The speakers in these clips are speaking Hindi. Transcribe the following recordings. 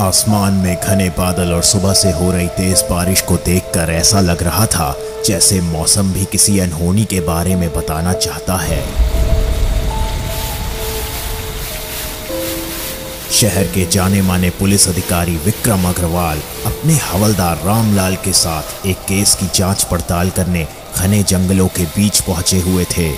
आसमान में घने बादल और सुबह से हो रही तेज बारिश को देखकर ऐसा लग रहा था जैसे मौसम भी किसी अनहोनी के बारे में बताना चाहता है। शहर के जाने माने पुलिस अधिकारी विक्रम अग्रवाल अपने हवलदार रामलाल के साथ एक केस की जांच पड़ताल करने घने जंगलों के बीच पहुंचे हुए थे।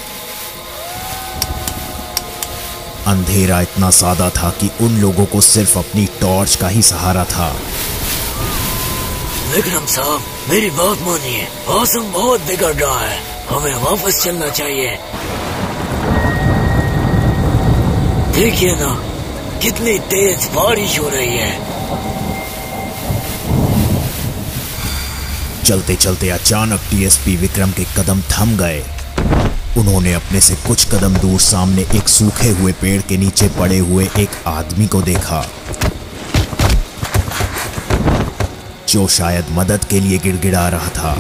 अंधेरा इतना सादा था कि उन लोगों को सिर्फ अपनी टॉर्च का ही सहारा था। विक्रम साहब, मेरी बात मानिए, मौसम बहुत बिगड़ रहा है, हमें वापस चलना चाहिए। देखिए ना, कितनी तेज बारिश हो रही है। चलते चलते अचानक डीएसपी विक्रम के कदम थम गए। उन्होंने अपने से कुछ कदम दूर सामने एक सूखे हुए पेड़ के नीचे पड़े हुए एक आदमी को देखा, जो शायद मदद के लिए गिड़गिड़ा रहा था।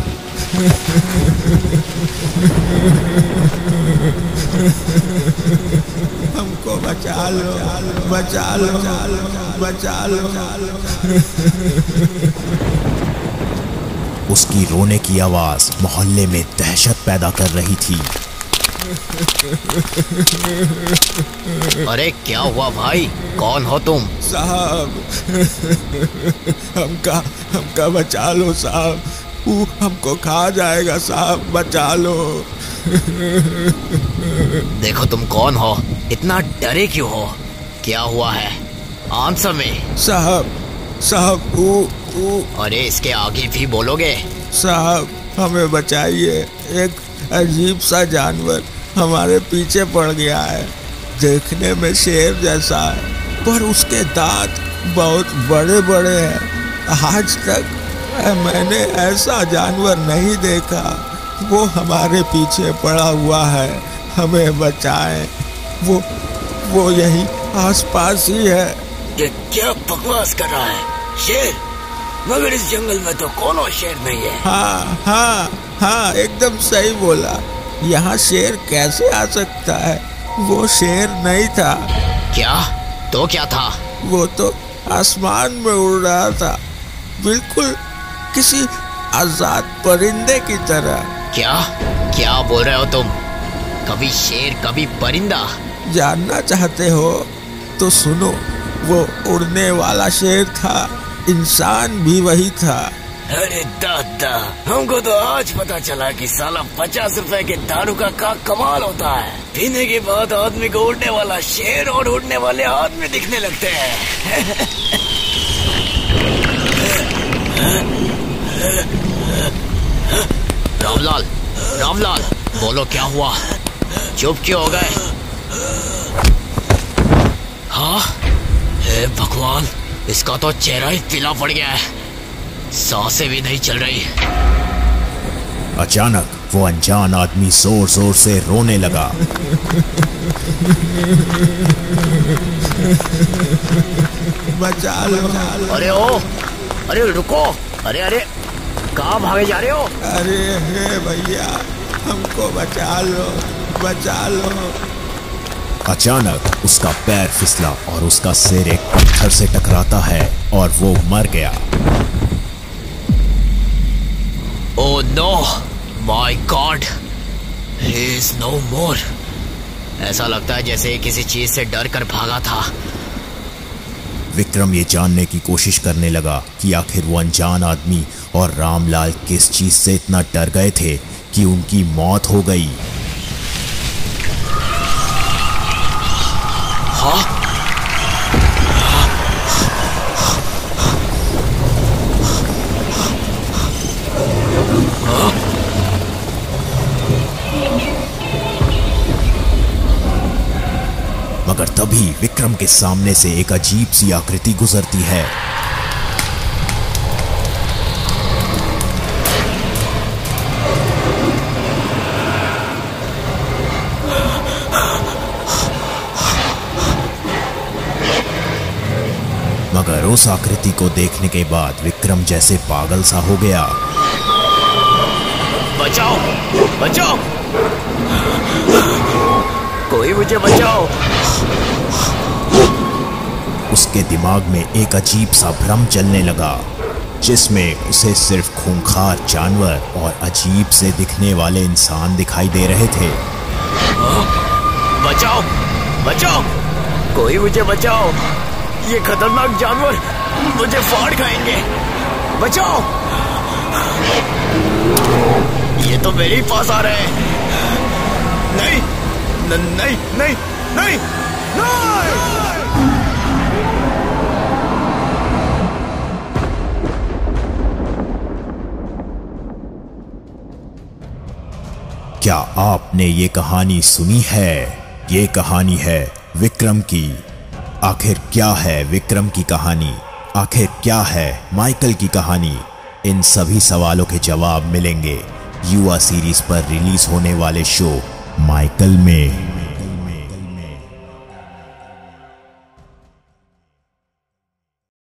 हमको बचा लो, बचा लो, बचा लो। उसकी रोने की आवाज मोहल्ले में दहशत पैदा कर रही थी। अरे क्या हुआ भाई, कौन हो तुम? साहब, हमका बचा लो साहब, वो हमको खा जाएगा साहब, बचा लो। देखो तुम कौन हो, इतना डरे क्यों हो, क्या हुआ है, आंसर में। साहब वो अरे इसके आगे भी बोलोगे? साहब हमें बचाइए, एक अजीब सा जानवर हमारे पीछे पड़ गया है। देखने में शेर जैसा है, पर उसके दांत बहुत बड़े बड़े हैं। आज तक मैंने ऐसा जानवर नहीं देखा। वो हमारे पीछे पड़ा हुआ है, हमें बचाएं। वो यही आसपास ही है। ये क्या बकवास कर रहा है? शेर? मगर इस जंगल में तो कोनो शेर नहीं है। हाँ, एकदम सही बोला। यहाँ शेर कैसे आ सकता है? वो शेर नहीं था। क्या? तो क्या था? वो तो आसमान में उड़ रहा था, बिल्कुल किसी आजाद परिंदे की तरह। क्या बोल रहे हो तुम? कभी शेर कभी परिंदा? जानना चाहते हो तो सुनो। वो उड़ने वाला शेर था, इंसान भी वही था। अरे दादा, हमको तो आज पता चला कि साला 50 रुपए के दारू का कमाल होता है। पीने के बाद आदमी को उड़ने वाला शेर और उड़ने वाले आदमी दिखने लगते हैं। रामलाल, बोलो क्या हुआ? चुप क्यों हो गए? हाँ, हे भगवान, इसका तो चेहरा ही पीला पड़ गया है, सांसें भी नहीं चल रही। अचानक वो अनजान आदमी जोर जोर से रोने लगा। बचा लो। अरे रुको, अरे कहाँ भागे जा रहे हो? अरे हे भैया, हमको बचा लो। अचानक उसका पैर फिसला और उसका सिर एक पत्थर से टकराता है और वो मर गया। Oh no, my God, he is no more। ऐसा लगता है जैसे किसी चीज से डर कर भागा था। विक्रम ये जानने की कोशिश करने लगा कि आखिर वो अनजान आदमी और रामलाल किस चीज से इतना डर गए थे कि उनकी मौत हो गई। हाँ? मगर तभी विक्रम के सामने से एक अजीब सी आकृति गुजरती है। मगर उस आकृति को देखने के बाद विक्रम जैसे पागल सा हो गया। बचाओ, कोई मुझे बचाओ। उसके दिमाग में एक अजीब सा भ्रम चलने लगा, जिसमें उसे सिर्फ खूंखार जानवर और अजीब से दिखने वाले इंसान दिखाई दे रहे थे। बचाओ, बचाओ, कोई मुझे बचाओ, ये खतरनाक जानवर मुझे फाड़ खाएंगे, बचाओ। ये तो मेरे ही पास आ रहे हैं। नहीं, नहीं, नहीं, नहीं, नहीं। क्या आपने ये कहानी सुनी है? ये कहानी है विक्रम की। आखिर क्या है विक्रम की कहानी? आखिर क्या है माइकल की कहानी? इन सभी सवालों के जवाब मिलेंगे युवा सीरीज पर रिलीज होने वाले शो माइकल में।